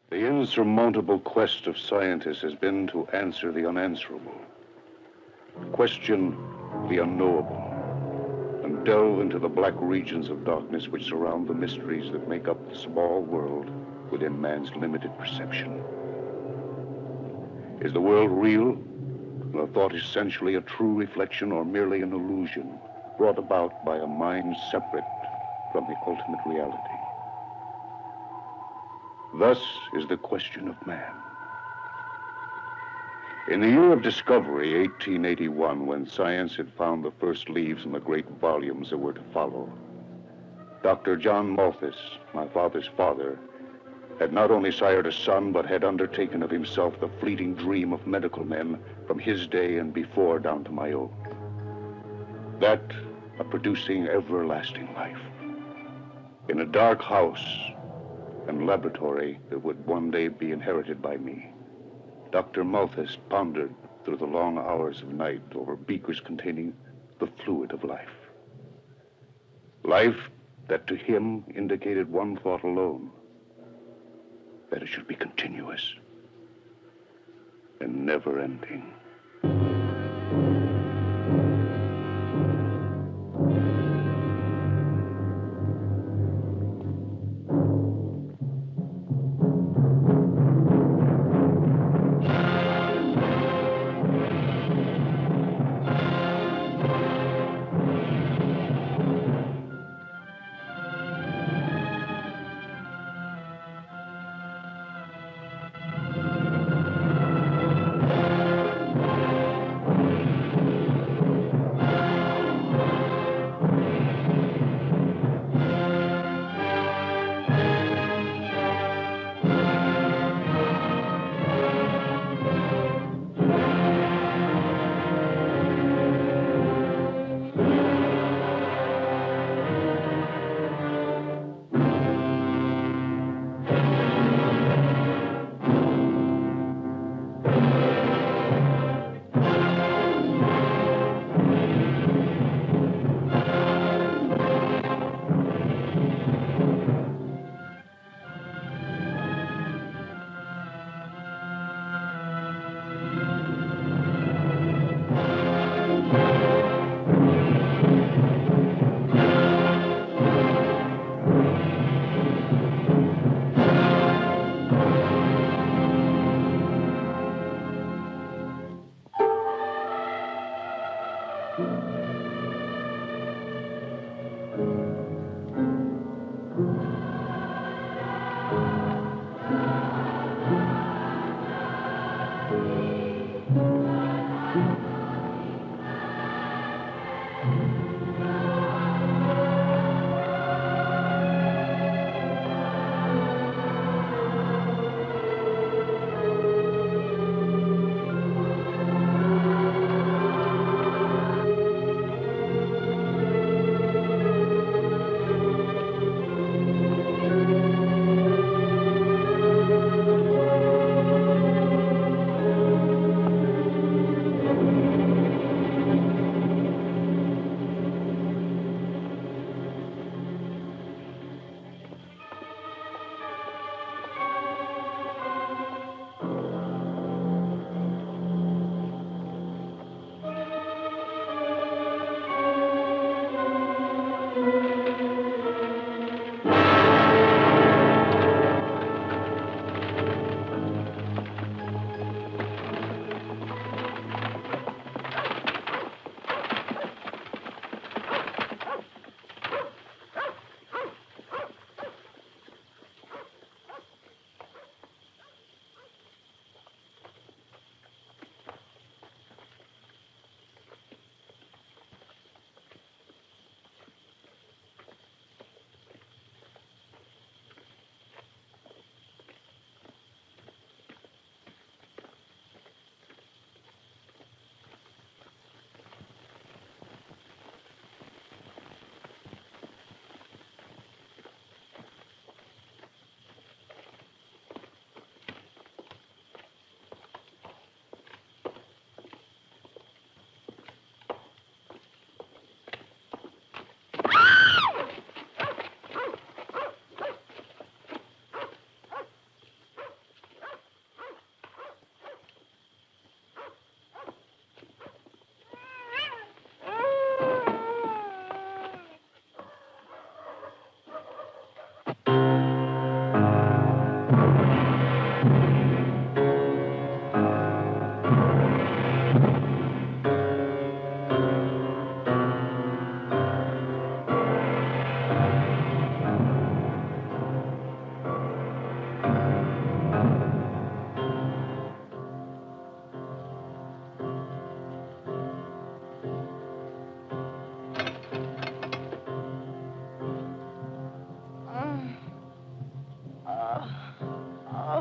The insurmountable quest of scientists has been to answer the unanswerable, question the unknowable, and delve into the black regions of darkness which surround the mysteries that make up the small world within man's limited perception. Is the world real? The thought essentially a true reflection or merely an illusion brought about by a mind separate from the ultimate reality? Thus is the question of man. In the year of discovery, 1881, when science had found the first leaves in the great volumes that were to follow, Dr. John Malthus, my father's father, had not only sired a son, but had undertaken of himself the fleeting dream of medical men from his day and before down to my own. That of producing everlasting life in a dark house and laboratory that would one day be inherited by me. Dr. Malthus pondered through the long hours of night over beakers containing the fluid of life. Life that to him indicated one thought alone, that it should be continuous and never-ending.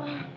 Oh.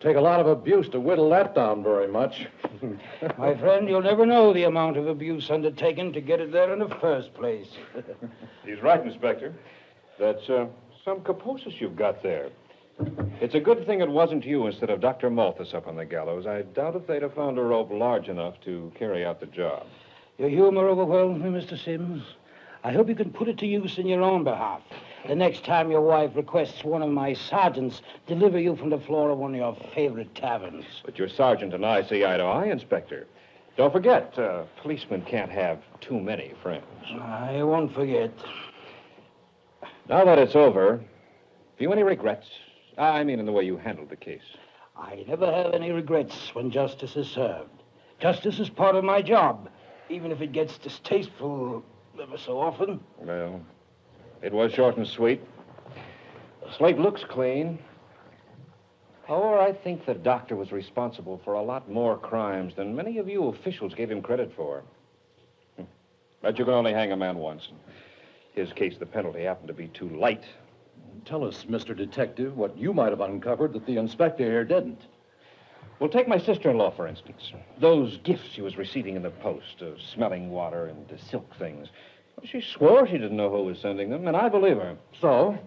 Take a lot of abuse to whittle that down very much. My friend, you'll never know the amount of abuse undertaken to get it there in the first place. He's right, Inspector. That's some kaposis you've got there. It's a good thing it wasn't you instead of Dr. Malthus up on the gallows. I doubt if they'd have found a rope large enough to carry out the job. Your humor overwhelms me, Mr. Sims. I hope you can put it to use in your own behalf. The next time your wife requests one of my sergeants deliver you from the floor of one of your favorite taverns. But your sergeant and I see eye to eye, Inspector. Don't forget, policemen can't have too many friends. I won't forget. Now that it's over, have you any regrets? I mean, in the way you handled the case. I never have any regrets when justice is served. Justice is part of my job, even if it gets distasteful ever so often. Well, it was short and sweet. The slate looks clean. However, I think the doctor was responsible for a lot more crimes than many of you officials gave him credit for. But you can only hang a man once. In his case, the penalty happened to be too light. Tell us, Mr. Detective, what you might have uncovered that the inspector here didn't. Well, take my sister-in-law, for instance. Those gifts she was receiving in the post, smelling water and silk things. She swore she didn't know who was sending them, and I believe her. So?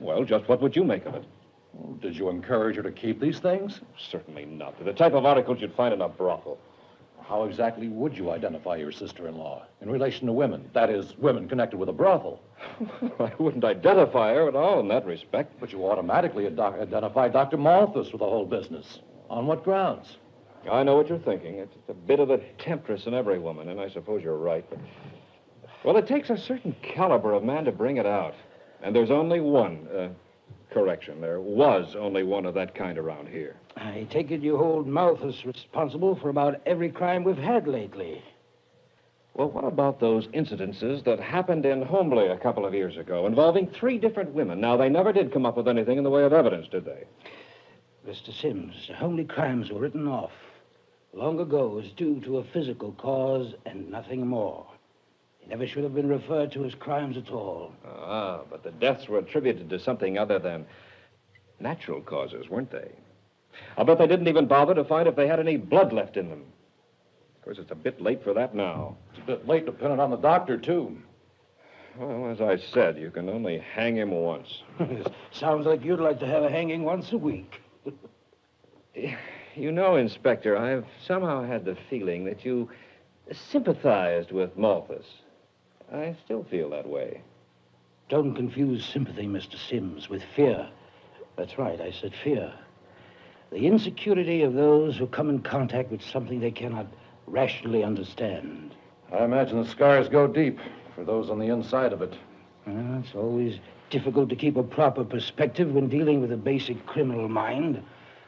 Well, just what would you make of it? Did you encourage her to keep these things? Certainly not. They're the type of articles you'd find in a brothel. How exactly would you identify your sister-in-law in relation to women? That is, women connected with a brothel. I wouldn't identify her at all in that respect. But you automatically identify Dr. Malthus with the whole business. On what grounds? I know what you're thinking. It's a bit of the temptress in every woman, and I suppose you're right. But, well, it takes a certain caliber of man to bring it out. And there's only one, correction, there was only one of that kind around here. I take it you hold Malthus responsible for about every crime we've had lately. Well, what about those incidences that happened in Hombley a couple of years ago involving 3 different women? Now, they never did come up with anything in the way of evidence, did they? Mr. Sims, Homely crimes were written off long ago as due to a physical cause and nothing more. They never should have been referred to as crimes at all. Ah, but the deaths were attributed to something other than natural causes, weren't they? I'll bet they didn't even bother to find if they had any blood left in them. Of course, it's a bit late for that now. It's a bit late to pin it on the doctor, too. Well, as I said, you can only hang him once. Sounds like you'd like to have a hanging once a week. You know, Inspector, I've somehow had the feeling that you sympathized with Malthus. I still feel that way. Don't confuse sympathy, Mr. Sims, with fear. That's right, I said fear. The insecurity of those who come in contact with something they cannot rationally understand. I imagine the scars go deep for those on the inside of it. It's always difficult to keep a proper perspective when dealing with a basic criminal mind.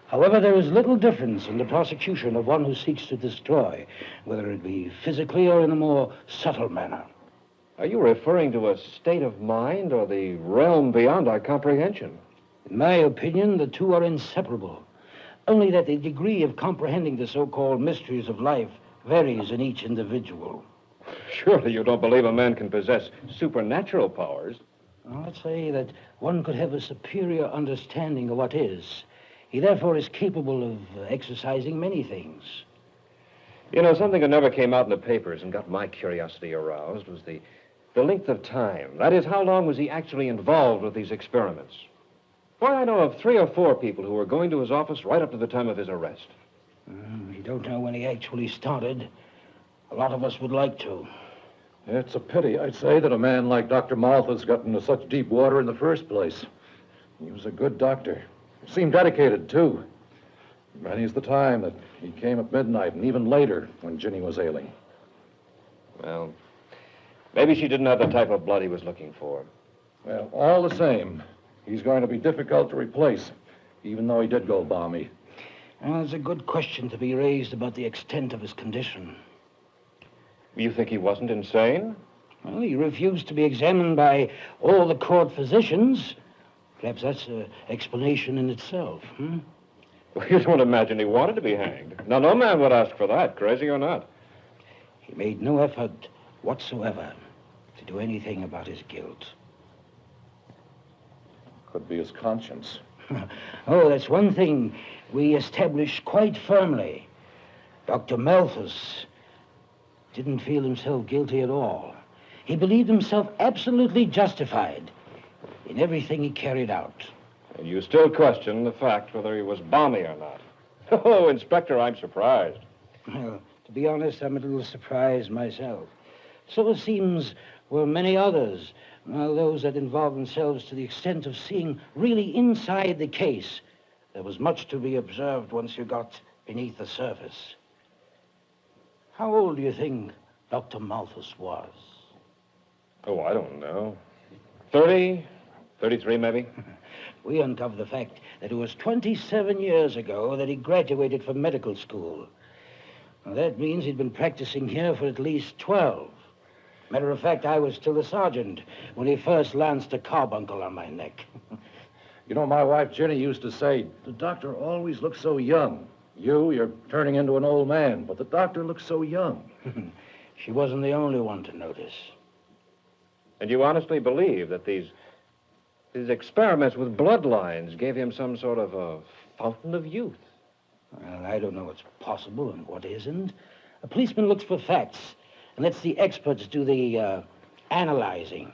However, there is little difference in the prosecution of one who seeks to destroy, whether it be physically or in a more subtle manner. Are you referring to a state of mind or the realm beyond our comprehension? In my opinion, the two are inseparable. Only that the degree of comprehending the so-called mysteries of life varies in each individual. Surely you don't believe a man can possess supernatural powers. I'd say that one could have a superior understanding of what is. He therefore is capable of exercising many things. You know, something that never came out in the papers and got my curiosity aroused was the length of time. That is, how long was he actually involved with these experiments? Why, I know of 3 or 4 people who were going to his office right up to the time of his arrest. We don't know when he actually started. A lot of us would like to. It's a pity, I'd say, that a man like Dr. Malthus got into such deep water in the first place. He was a good doctor. He seemed dedicated, too. Many's the time that he came at midnight and even later when Ginny was ailing. Well, maybe she didn't have the type of blood he was looking for. Well, all the same, he's going to be difficult to replace, even though he did go balmy. Well, it's a good question to be raised about the extent of his condition. You think he wasn't insane? Well, he refused to be examined by all the court physicians. Perhaps that's an explanation in itself, Well, you don't imagine he wanted to be hanged. Now, no man would ask for that, crazy or not. He made no effort whatsoever to do anything about his guilt. Could be his conscience. Oh, that's one thing we established quite firmly. Dr. Malthus didn't feel himself guilty at all. He believed himself absolutely justified in everything he carried out. And you still question the fact whether he was balmy or not. Oh, Inspector, I'm surprised. Well, to be honest, I'm a little surprised myself. So it seems were many others, those that involved themselves to the extent of seeing really inside the case. There was much to be observed once you got beneath the surface. How old do you think Dr. Malthus was? Oh, I don't know. 30, 33 maybe? We uncovered the fact that it was 27 years ago that he graduated from medical school. Now, that means he'd been practicing here for at least 12. Matter of fact, I was still a sergeant when he first lanced a carbuncle on my neck. You know, my wife, Ginny, used to say, the doctor always looks so young. You're turning into an old man, but the doctor looks so young. She wasn't the only one to notice. And you honestly believe that these experiments with bloodlines gave him some sort of a fountain of youth? Well, I don't know what's possible and what isn't. A policeman looks for facts and lets the experts do the analyzing.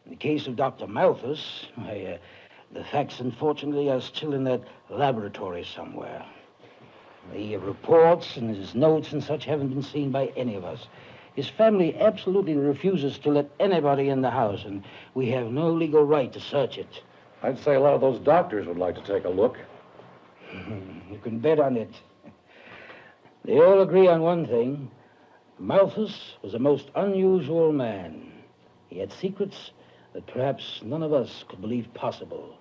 In the case of Dr. Malthus, the facts, unfortunately, are still in that laboratory somewhere. The reports and his notes and such haven't been seen by any of us. His family absolutely refuses to let anybody in the house, and we have no legal right to search it. I'd say a lot of those doctors would like to take a look. You can bet on it. They all agree on one thing. Malthus was a most unusual man. He had secrets that perhaps none of us could believe possible.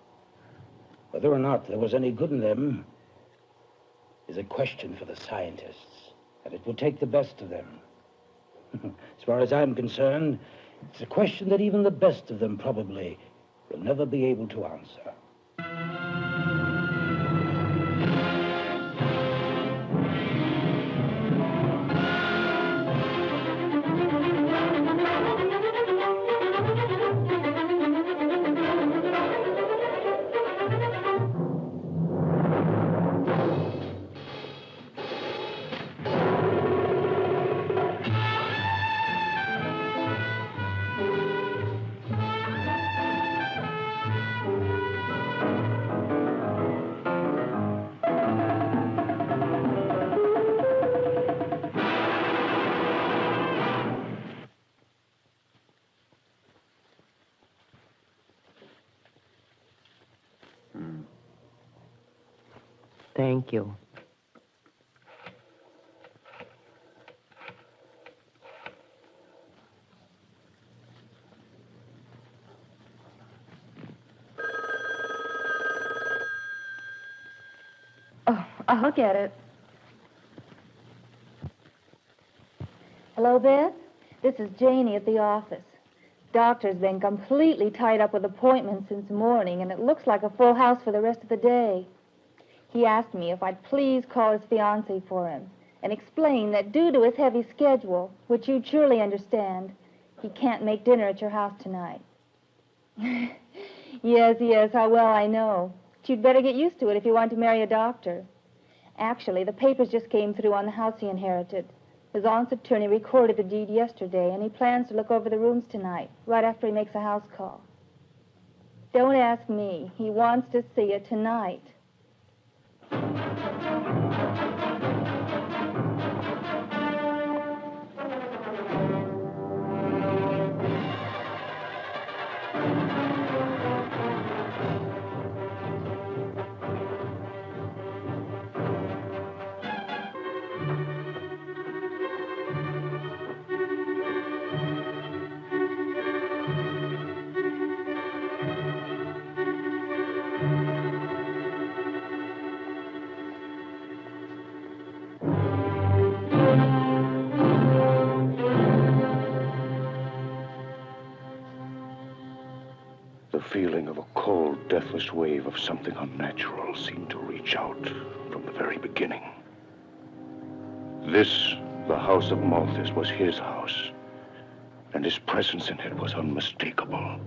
Whether or not there was any good in them is a question for the scientists, and it will take the best of them. As far as I'm concerned, it's a question that even the best of them probably will never be able to answer. Thank you. Oh, I'll get it. Hello, Beth? This is Janie at the office. Doctor's been completely tied up with appointments since morning, and it looks like a full house for the rest of the day. He asked me if I'd please call his fiancée for him and explain that due to his heavy schedule, which you'd surely understand, he can't make dinner at your house tonight. Yes, how well I know. But you'd better get used to it if you want to marry a doctor. Actually, the papers just came through on the house he inherited. His aunt's attorney recorded the deed yesterday, and he plans to look over the rooms tonight, right after he makes a house call. Don't ask me. He wants to see it tonight. The feeling of a cold, deathless wave of something unnatural seemed to reach out from the very beginning. This, the house of Malthus, was his house, and his presence in it was unmistakable.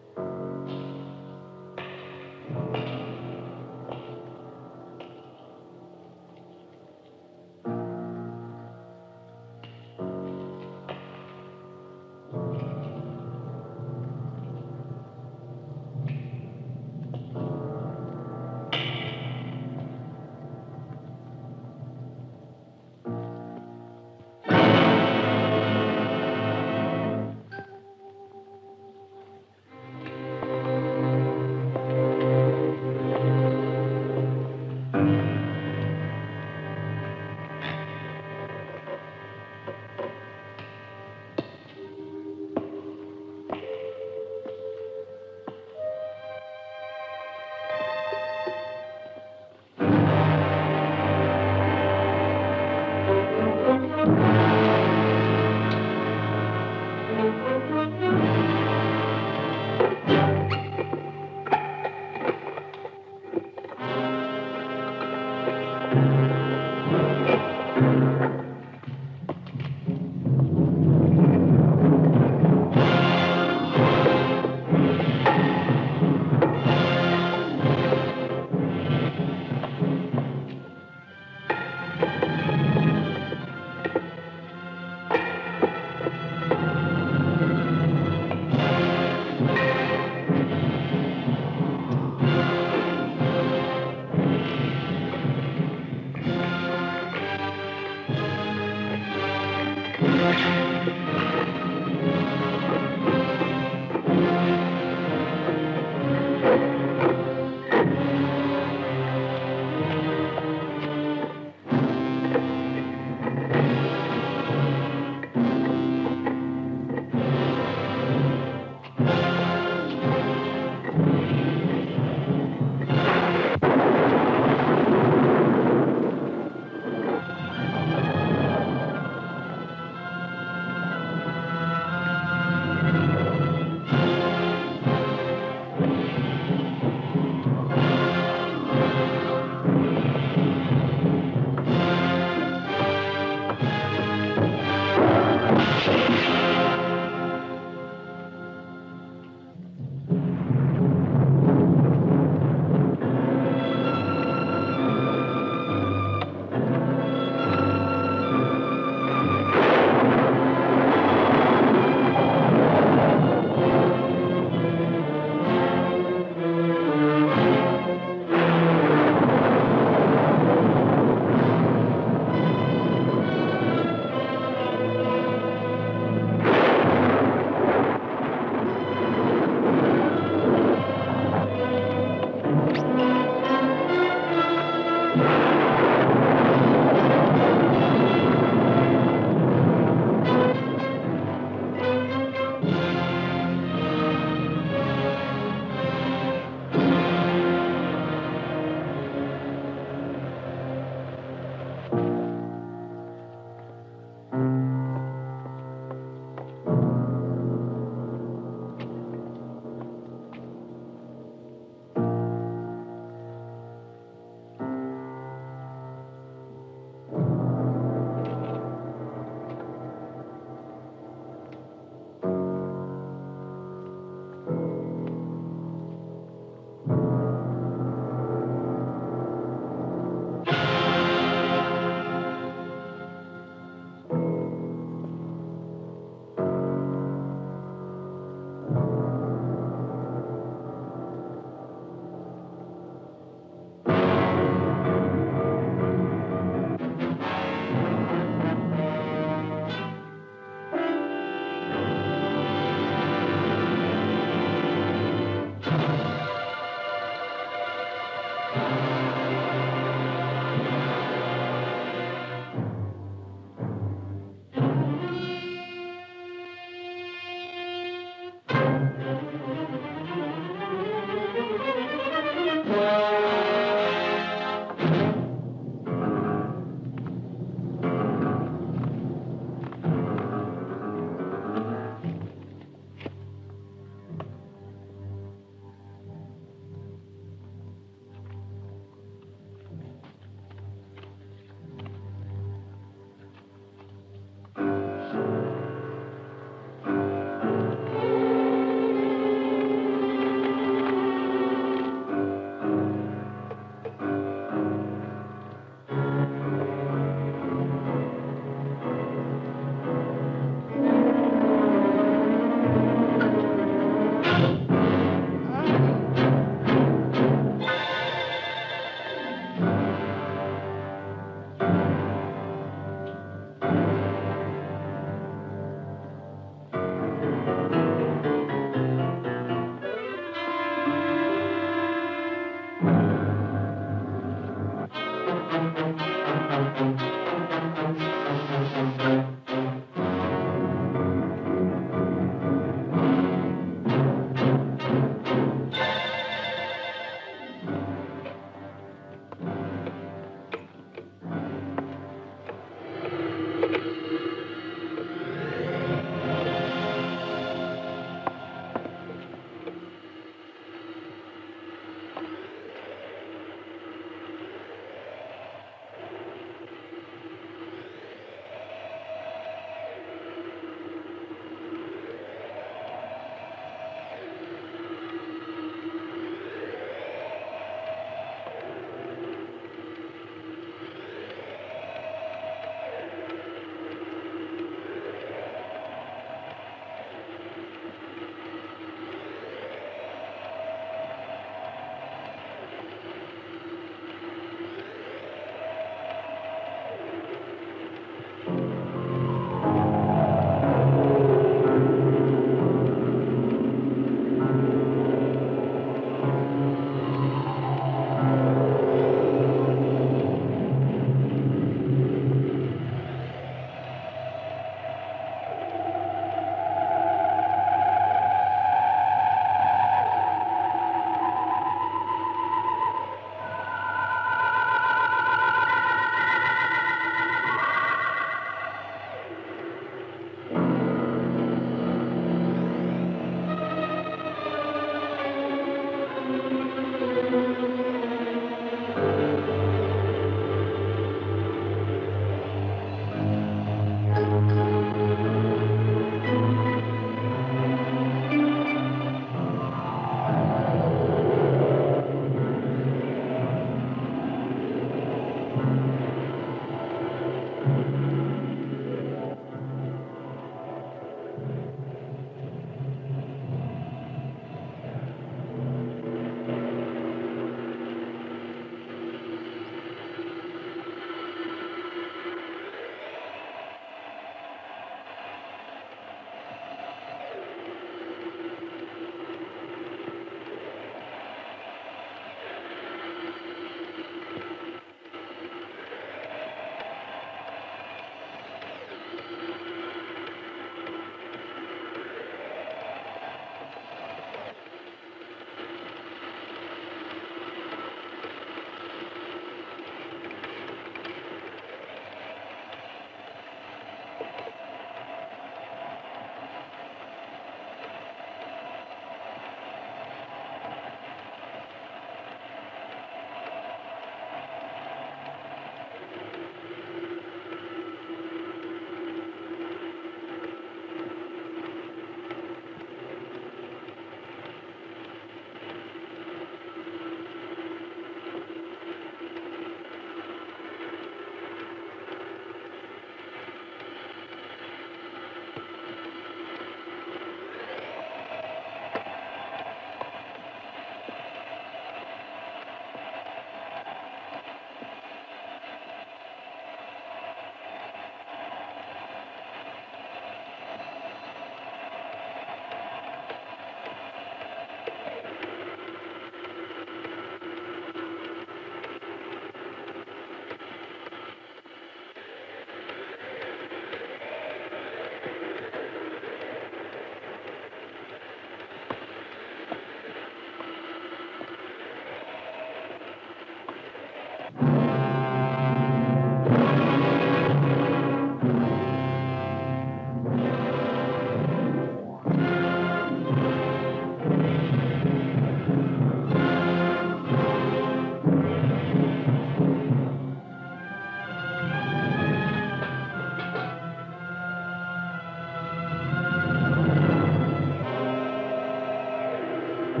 It's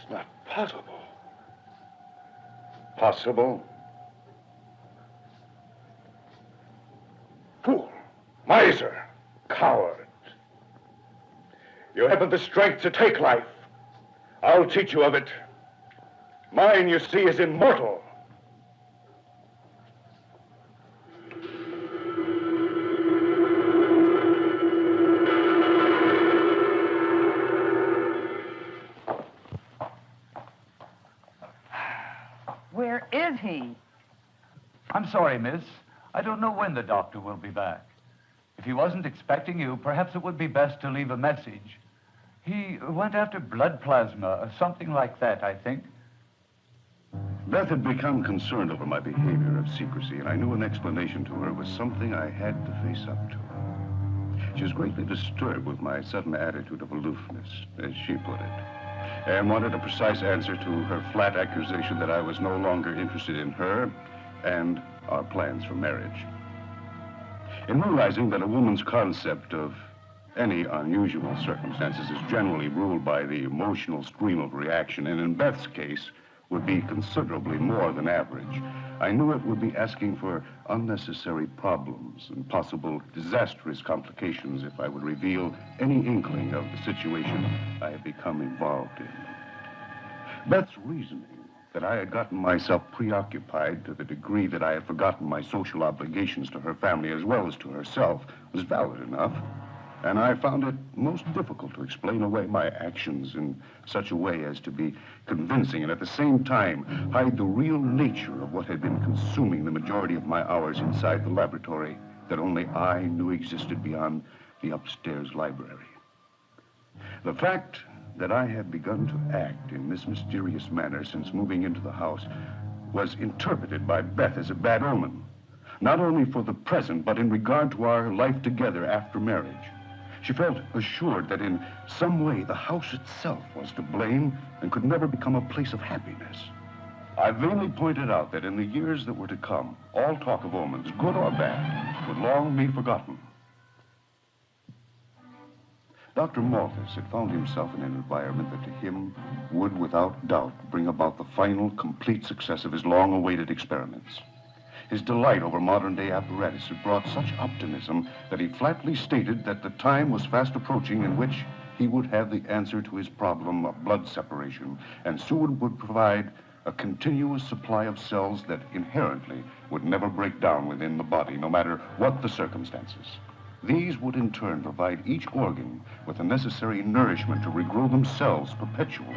not possible. Possible? Fool, miser, coward. You haven't the strength to take life. I'll teach you of it. Mine, you see, is immortal. Where is he? I'm sorry, miss. I don't know when the doctor will be back. If he wasn't expecting you, perhaps it would be best to leave a message. He went after blood plasma, something like that, I think. Beth had become concerned over my behavior of secrecy, and I knew an explanation to her was something I had to face up to. She was greatly disturbed with my sudden attitude of aloofness, as she put it, and wanted a precise answer to her flat accusation that I was no longer interested in her and our plans for marriage. In realizing that a woman's concept of any unusual circumstances is generally ruled by the emotional stream of reaction, and in Beth's case would be considerably more than average, I knew it would be asking for unnecessary problems and possible disastrous complications if I would reveal any inkling of the situation I had become involved in. Beth's reasoning that I had gotten myself preoccupied to the degree that I had forgotten my social obligations to her family as well as to herself was valid enough, and I found it most difficult to explain away my actions in such a way as to be convincing and at the same time hide the real nature of what had been consuming the majority of my hours inside the laboratory that only I knew existed beyond the upstairs library. The fact that I had begun to act in this mysterious manner since moving into the house was interpreted by Beth as a bad omen, not only for the present, but in regard to our life together after marriage. She felt assured that in some way the house itself was to blame and could never become a place of happiness. I vainly pointed out that in the years that were to come, all talk of omens, good or bad, would long be forgotten. Dr. Malthus had found himself in an environment that to him would, without doubt, bring about the final, complete success of his long-awaited experiments. His delight over modern-day apparatus had brought such optimism that he flatly stated that the time was fast approaching in which he would have the answer to his problem of blood separation, and soon would provide a continuous supply of cells that inherently would never break down within the body, no matter what the circumstances. These would in turn provide each organ with the necessary nourishment to regrow themselves perpetually.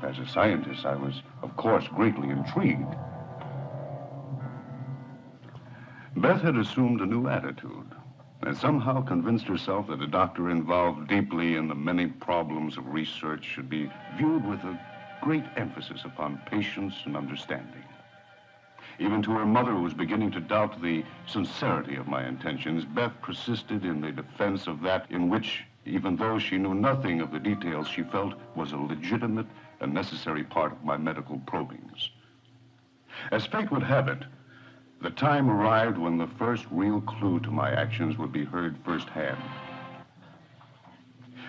As a scientist, I was, of course, greatly intrigued. Beth had assumed a new attitude and somehow convinced herself that a doctor involved deeply in the many problems of research should be viewed with a great emphasis upon patience and understanding. Even to her mother, who was beginning to doubt the sincerity of my intentions, Beth persisted in the defense of that in which, even though she knew nothing of the details, she felt was a legitimate and necessary part of my medical probings. As fate would have it, the time arrived when the first real clue to my actions would be heard firsthand.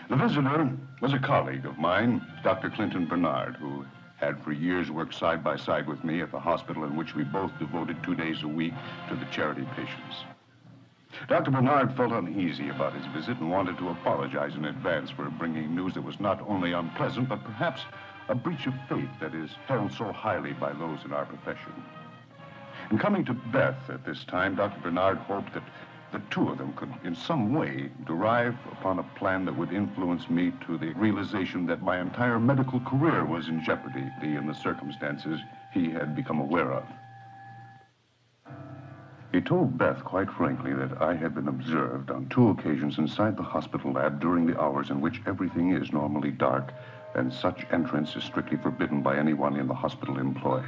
The visitor was a colleague of mine, Dr. Clinton Bernard, who had for years worked side by side with me at the hospital in which we both devoted 2 days a week to the charity patients. Dr. Bernard felt uneasy about his visit and wanted to apologize in advance for bringing news that was not only unpleasant, but perhaps a breach of faith that is held so highly by those in our profession. In coming to Beth at this time, Dr. Bernard hoped that the two of them could in some way derive upon a plan that would influence me to the realization that my entire medical career was in jeopardy in the circumstances he had become aware of. He told Beth quite frankly that I had been observed on 2 occasions inside the hospital lab during the hours in which everything is normally dark, and such entrance is strictly forbidden by anyone in the hospital employ.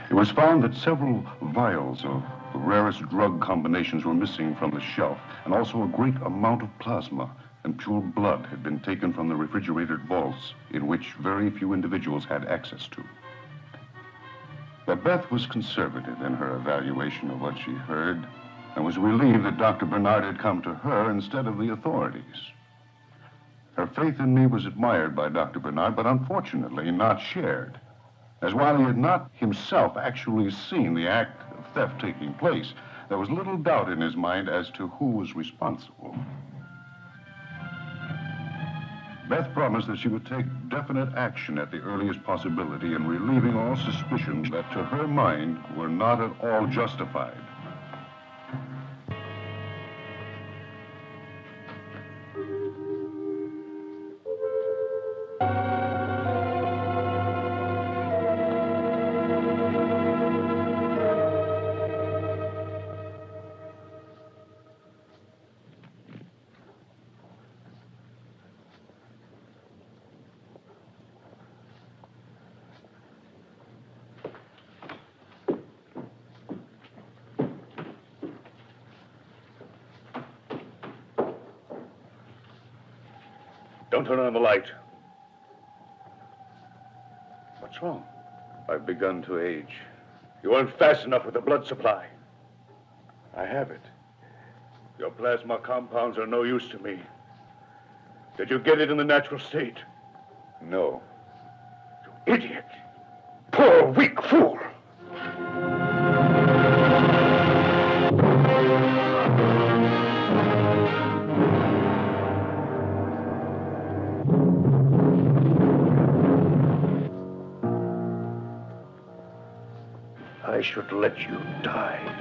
It was found that several vials of the rarest drug combinations were missing from the shelf, and also a great amount of plasma, and pure blood had been taken from the refrigerated vaults in which very few individuals had access to. But Beth was conservative in her evaluation of what she heard and was relieved that Dr. Bernard had come to her instead of the authorities. Her faith in me was admired by Dr. Bernard, but unfortunately not shared, as while he had not himself actually seen the act of theft taking place, there was little doubt in his mind as to who was responsible. Beth promised that she would take definite action at the earliest possibility in relieving all suspicions that, to her mind, were not at all justified. Don't turn on the light. What's wrong? I've begun to age. You weren't fast enough with the blood supply. I have it. Your plasma compounds are no use to me. Did you get it in the natural state? No. You idiot! Poor, weak fool! I should let you die.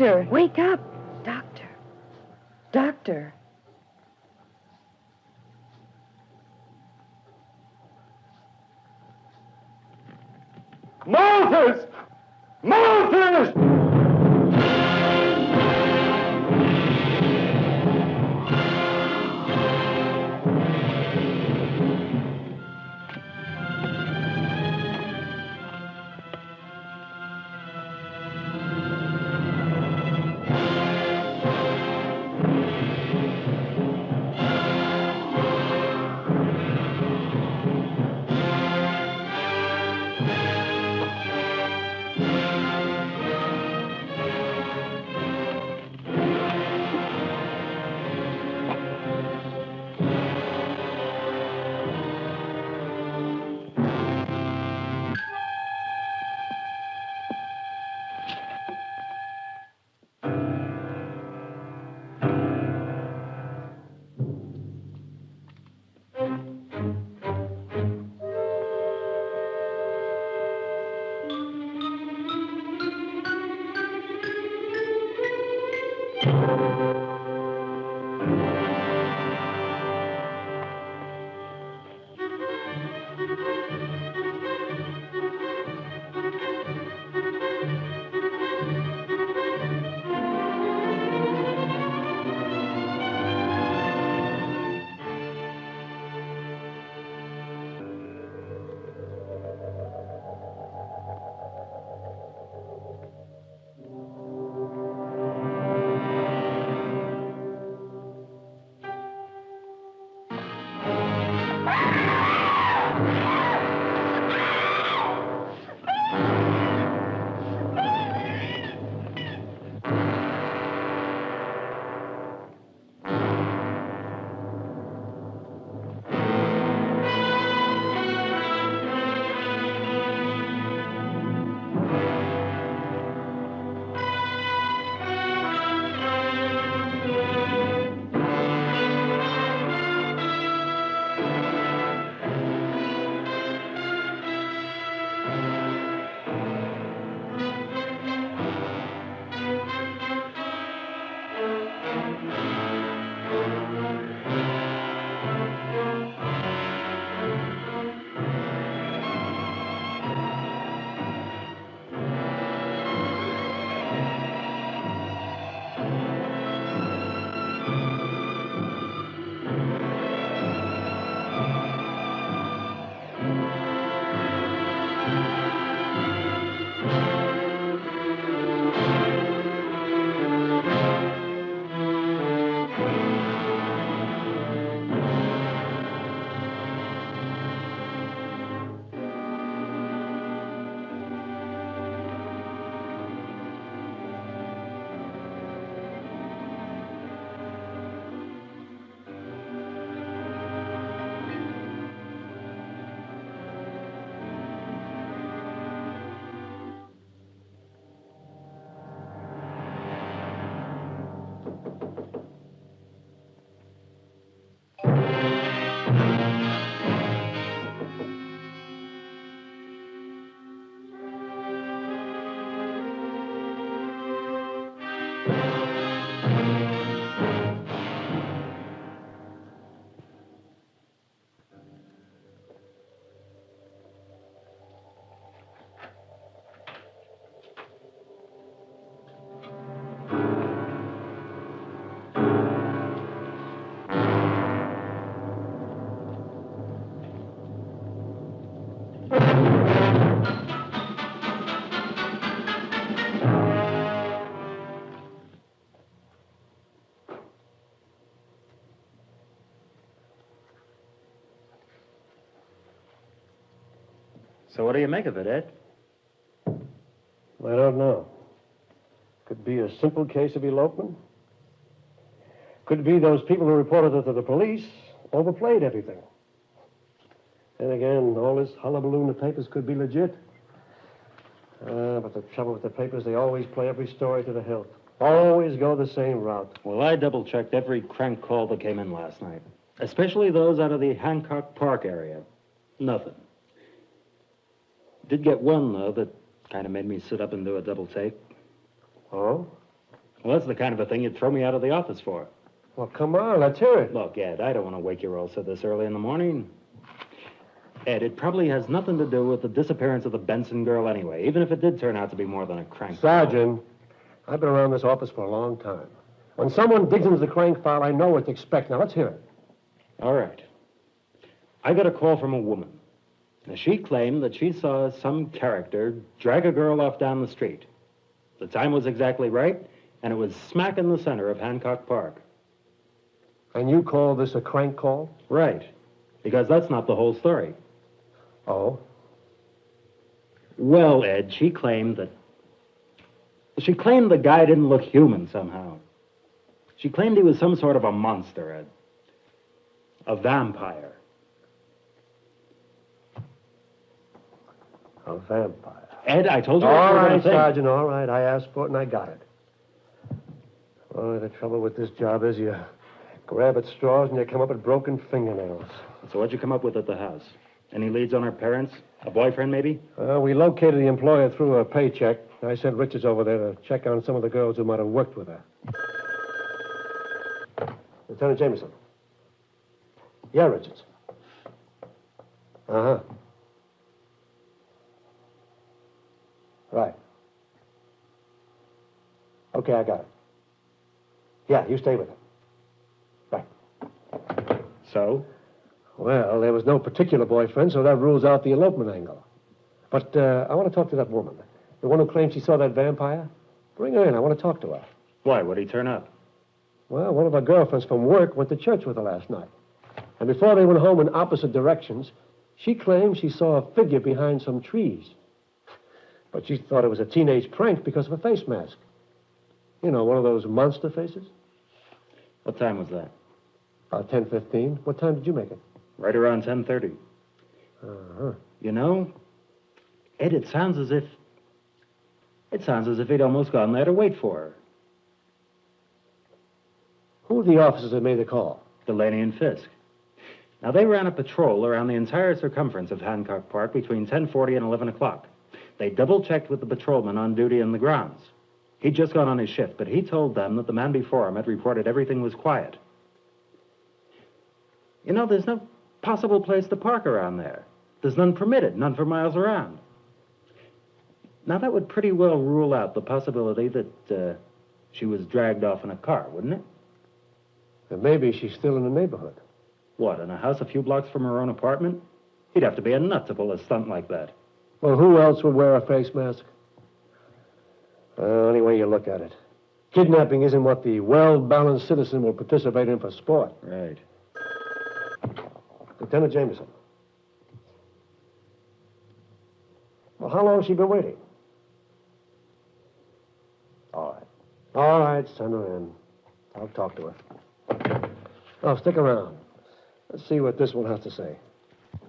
Doctor, wake up. Doctor. Doctor. Moses! Moses! So what do you make of it, Ed? I don't know. Could be a simple case of elopement. Could be those people who reported it to the police overplayed everything. Then again, all this hullabaloo in the papers could be legit. But the trouble with the papers, they always play every story to the hilt. Always go the same route. Well, I double-checked every crank call that came in last night, especially those out of the Hancock Park area. Nothing. Did get one, though, that kind of made me sit up and do a double take. Oh? Well, that's the kind of a thing you'd throw me out of the office for. Well, come on, let's hear it. Look, Ed, I don't want to wake your old so this early in the morning. Ed, it probably has nothing to do with the disappearance of the Benson girl anyway, even if it did turn out to be more than a crank Sergeant, I've been around this office for a long time. When someone digs into the crank file, I know what to expect. Now, let's hear it. All right. I got a call from a woman. Now, she claimed that she saw some character drag a girl off down the street. The time was exactly right, and it was smack in the center of Hancock Park. And you call this a crank call? Right, because that's not the whole story. Oh? Well, Ed, she claimed the guy didn't look human somehow. She claimed he was some sort of a monster, Ed. A vampire. A vampire. Ed, I told you All what you were right, going to think. Sergeant, all right. I asked for it and I got it. Oh, the trouble with this job is you grab at straws and you come up with broken fingernails. So what'd you come up with at the house? Any leads on her parents? A boyfriend, maybe? We located the employer through a paycheck. I sent Richards over there to check on some of the girls who might have worked with her. Lieutenant Jameson. Yeah, Richards. Uh-huh. Right. Okay, I got it. Yeah, you stay with it. Right. So? Well, there was no particular boyfriend, so that rules out the elopement angle. But I want to talk to that woman. The one who claims she saw that vampire. Bring her in. I want to talk to her. Why? Would he turn up? Well, one of her girlfriends from work went to church with her last night. And before they went home in opposite directions, she claimed she saw a figure behind some trees. But she thought it was a teenage prank because of a face mask. You know, one of those monster faces. What time was that? About 10:15. What time did you make it? Right around 10:30. Uh-huh. You know, Ed, it sounds as if he'd almost gone there to wait for her. Who were the officers that made the call? Delaney and Fisk. Now, they ran a patrol around the entire circumference of Hancock Park between 10:40 and 11 o'clock. They double-checked with the patrolman on duty in the grounds. He'd just gone on his shift, but he told them that the man before him had reported everything was quiet. You know, there's no possible place to park around there. There's none permitted, none for miles around. Now, that would pretty well rule out the possibility that she was dragged off in a car, wouldn't it? And maybe she's still in the neighborhood. What, in a house a few blocks from her own apartment? He'd have to be a nut to pull a stunt like that. Well, who else would wear a face mask? Any way you look at it. Kidnapping isn't what the well-balanced citizen will participate in for sport. Right. Lieutenant Jameson. Well, how long has she been waiting? All right. All right, send her in. I'll talk to her. Oh, stick around. Let's see what this one has to say.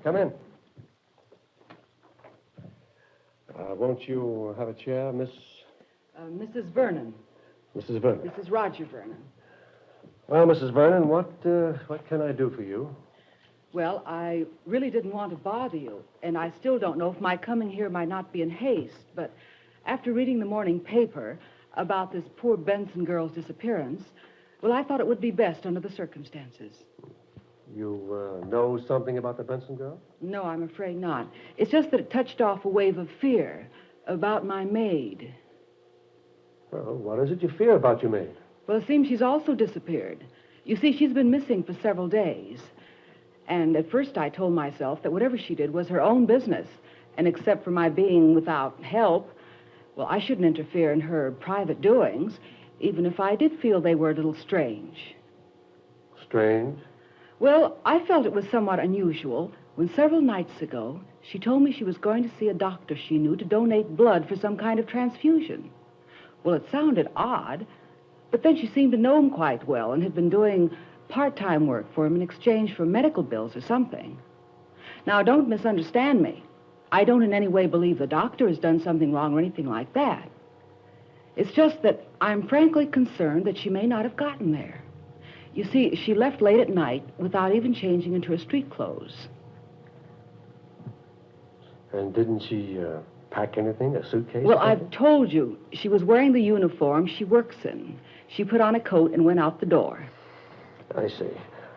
Come in. Won't you have a chair, Miss... Mrs. Vernon. Mrs. Vernon? Mrs. Roger Vernon. Well, Mrs. Vernon, what can I do for you? Well, I really didn't want to bother you, and I still don't know if my coming here might not be in haste, but after reading the morning paper about this poor Benson girl's disappearance, well, I thought it would be best under the circumstances. You know something about the Benson girl? No, I'm afraid not. It's just that it touched off a wave of fear about my maid. Well, what is it you fear about your maid? Well, it seems she's also disappeared. You see, she's been missing for several days. And at first I told myself that whatever she did was her own business. And except for my being without help, well, I shouldn't interfere in her private doings, even if I did feel they were a little strange. Strange? Well, I felt it was somewhat unusual when several nights ago she told me she was going to see a doctor she knew to donate blood for some kind of transfusion. Well, it sounded odd, but then she seemed to know him quite well and had been doing part-time work for him in exchange for medical bills or something. Now, don't misunderstand me. I don't in any way believe the doctor has done something wrong or anything like that. It's just that I'm frankly concerned that she may not have gotten there. You see, she left late at night without even changing into her street clothes. And didn't she pack anything, a suitcase? Well, I've told you, she was wearing the uniform she works in. She put on a coat and went out the door. I see.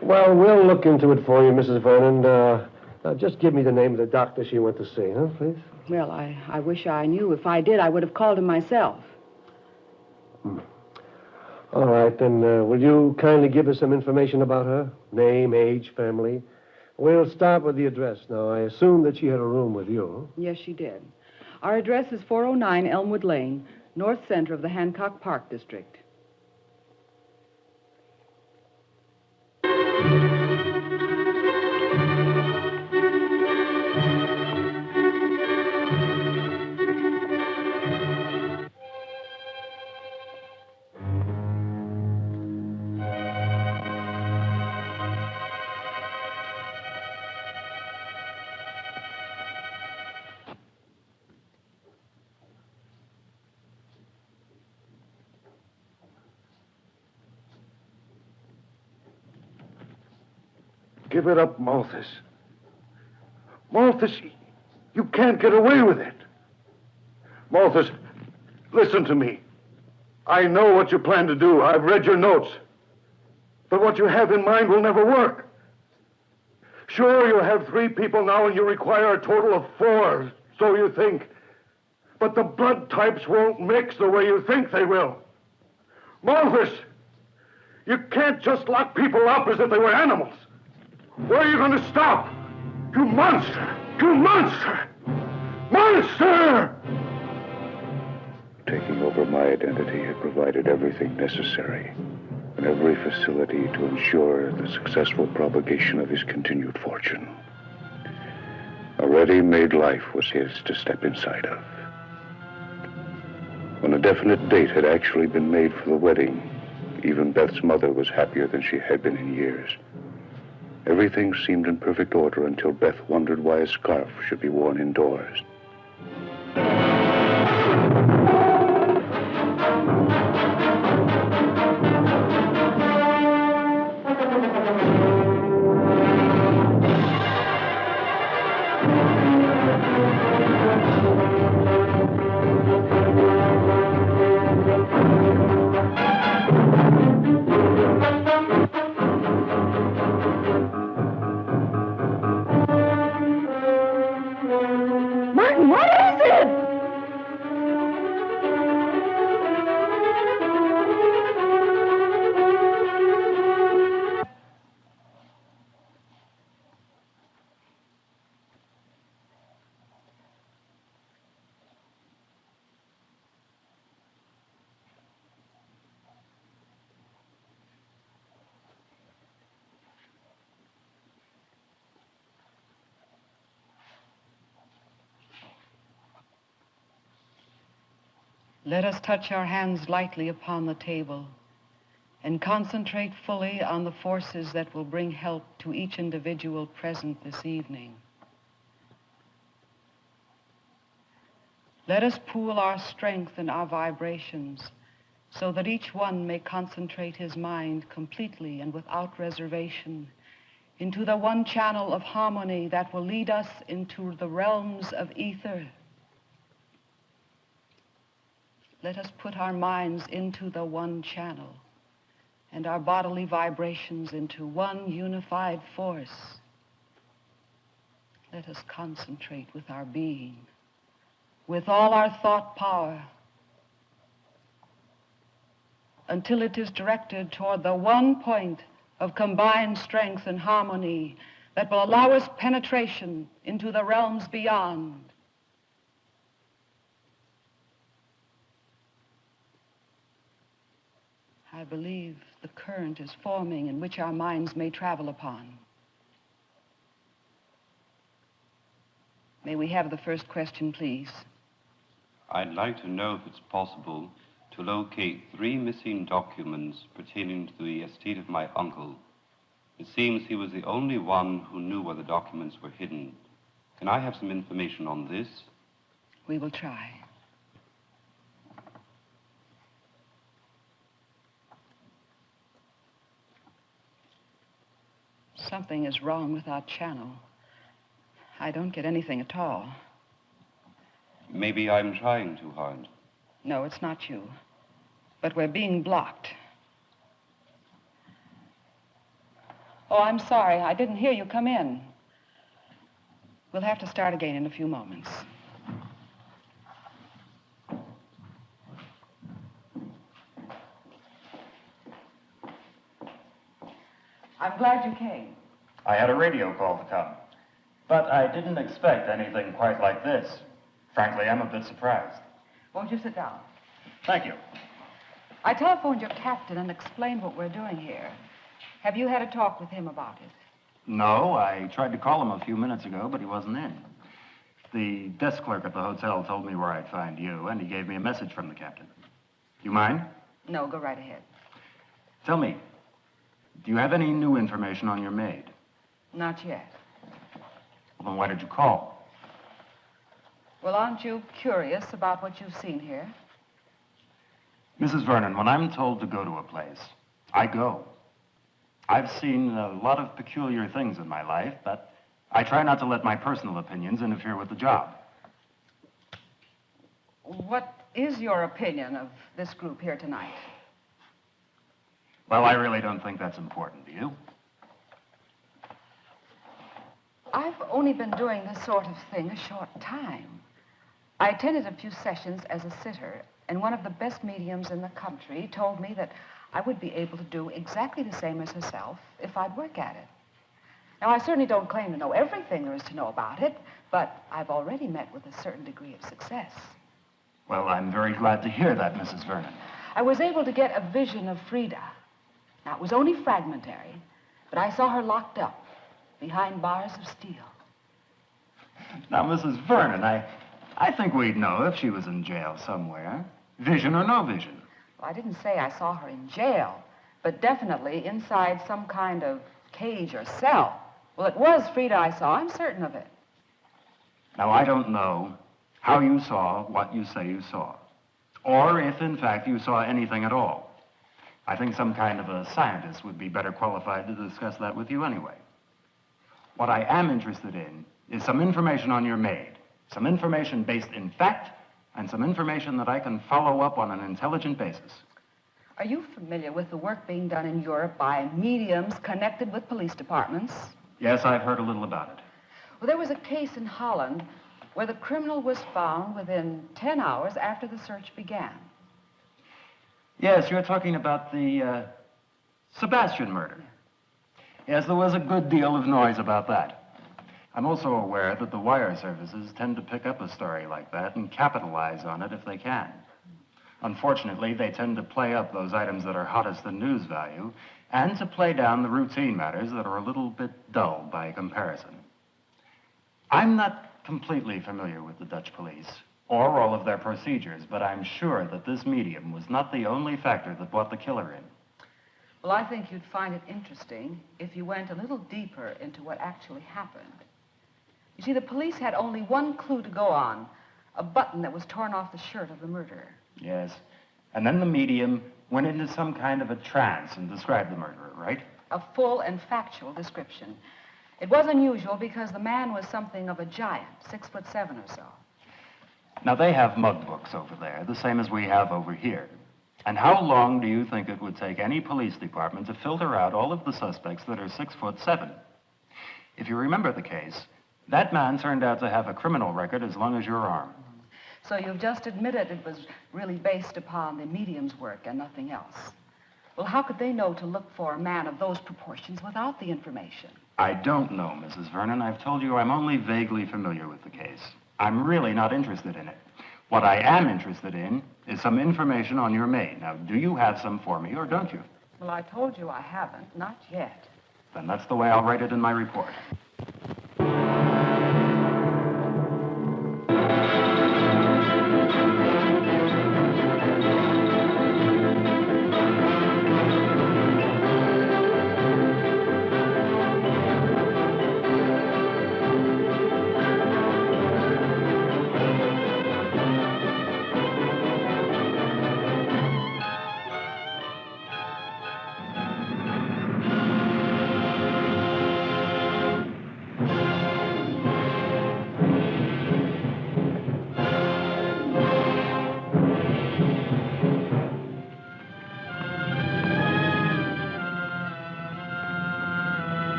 Well, we'll look into it for you, Mrs. Vernon. Now, just give me the name of the doctor she went to see, huh, please? Well, I wish I knew. If I did, I would have called him myself. All right, then will you kindly give us some information about her? Name, age, family. We'll start with the address. Now, I assume that she had a room with you. Yes, she did. Our address is 409 Elmwood Lane, north center of the Hancock Park District. Give it up, Malthus. Malthus, you can't get away with it. Malthus, listen to me. I know what you plan to do. I've read your notes. But what you have in mind will never work. Sure, you have 3 people now and you require a total of 4, so you think. But the blood types won't mix the way you think they will. Malthus, you can't just lock people up as if they were animals. Where are you going to stop? You monster! You monster! Monster! Taking over my identity had provided everything necessary and every facility to ensure the successful propagation of his continued fortune. A ready-made life was his to step inside of. When a definite date had actually been made for the wedding, even Beth's mother was happier than she had been in years. Everything seemed in perfect order until Beth wondered why a scarf should be worn indoors. Let us touch our hands lightly upon the table and concentrate fully on the forces that will bring help to each individual present this evening. Let us pool our strength and our vibrations so that each one may concentrate his mind completely and without reservation into the one channel of harmony that will lead us into the realms of ether. Let us put our minds into the one channel and our bodily vibrations into one unified force. Let us concentrate with our being, with all our thought power, until it is directed toward the one point of combined strength and harmony that will allow us penetration into the realms beyond. I believe the current is forming in which our minds may travel upon. May we have the first question, please? I'd like to know if it's possible to locate 3 missing documents pertaining to the estate of my uncle. It seems he was the only one who knew where the documents were hidden. Can I have some information on this? We will try. Something is wrong with our channel. I don't get anything at all. Maybe I'm trying too hard. No, it's not you. But we're being blocked. Oh, I'm sorry. I didn't hear you come in. We'll have to start again in a few moments. I'm glad you came. I had a radio call to come, but I didn't expect anything quite like this. Frankly, I'm a bit surprised. Won't you sit down? Thank you. I telephoned your captain and explained what we're doing here. Have you had a talk with him about it? No, I tried to call him a few minutes ago, but he wasn't in. The desk clerk at the hotel told me where I'd find you, and he gave me a message from the captain. Do you mind? No, go right ahead. Tell me, do you have any new information on your maid? Not yet. Well, then why did you call? Well, aren't you curious about what you've seen here? Mrs. Vernon, when I'm told to go to a place, I go. I've seen a lot of peculiar things in my life, but I try not to let my personal opinions interfere with the job. What is your opinion of this group here tonight? Well, I really don't think that's important, do you? I've only been doing this sort of thing a short time. I attended a few sessions as a sitter, and one of the best mediums in the country told me that I would be able to do exactly the same as herself if I'd work at it. Now, I certainly don't claim to know everything there is to know about it, but I've already met with a certain degree of success. Well, I'm very glad to hear that, Mrs. Vernon. I was able to get a vision of Frida. Now, it was only fragmentary, but I saw her locked up behind bars of steel. Now, Mrs. Vernon, I think we'd know if she was in jail somewhere. Vision or no vision. Well, I didn't say I saw her in jail, but definitely inside some kind of cage or cell. Well, it was Frida I saw. I'm certain of it. Now, I don't know how you saw what you say you saw, or if, in fact, you saw anything at all. I think some kind of a scientist would be better qualified to discuss that with you anyway. What I am interested in is some information on your maid, some information based in fact, and some information that I can follow up on an intelligent basis. Are you familiar with the work being done in Europe by mediums connected with police departments? Yes, I've heard a little about it. Well, there was a case in Holland where the criminal was found within 10 hours after the search began. Yes, you're talking about the Sebastian murder. Yes, there was a good deal of noise about that. I'm also aware that the wire services tend to pick up a story like that and capitalize on it if they can. Unfortunately, they tend to play up those items that are hottest in news value and to play down the routine matters that are a little bit dull by comparison. I'm not completely familiar with the Dutch police or all of their procedures, but I'm sure that this medium was not the only factor that brought the killer in. Well, I think you'd find it interesting if you went a little deeper into what actually happened. You see, the police had only one clue to go on, a button that was torn off the shirt of the murderer. Yes. And then the medium went into some kind of a trance and described the murderer, right? A full and factual description. It was unusual because the man was something of a giant, 6'7" or so. Now, they have mug books over there, the same as we have over here. And how long do you think it would take any police department to filter out all of the suspects that are 6'7"? If you remember the case, that man turned out to have a criminal record as long as your arm. So you've just admitted it was really based upon the medium's work and nothing else. Well, how could they know to look for a man of those proportions without the information? I don't know, Mrs. Vernon. I've told you I'm only vaguely familiar with the case. I'm really not interested in it. What I am interested in is some information on your maid. Now, do you have some for me, or don't you? Well, I told you I haven't, not yet. Then that's the way I'll write it in my report.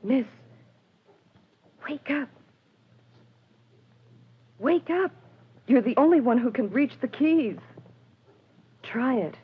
Miss, wake up. Wake up. You're the only one who can reach the keys. Try it.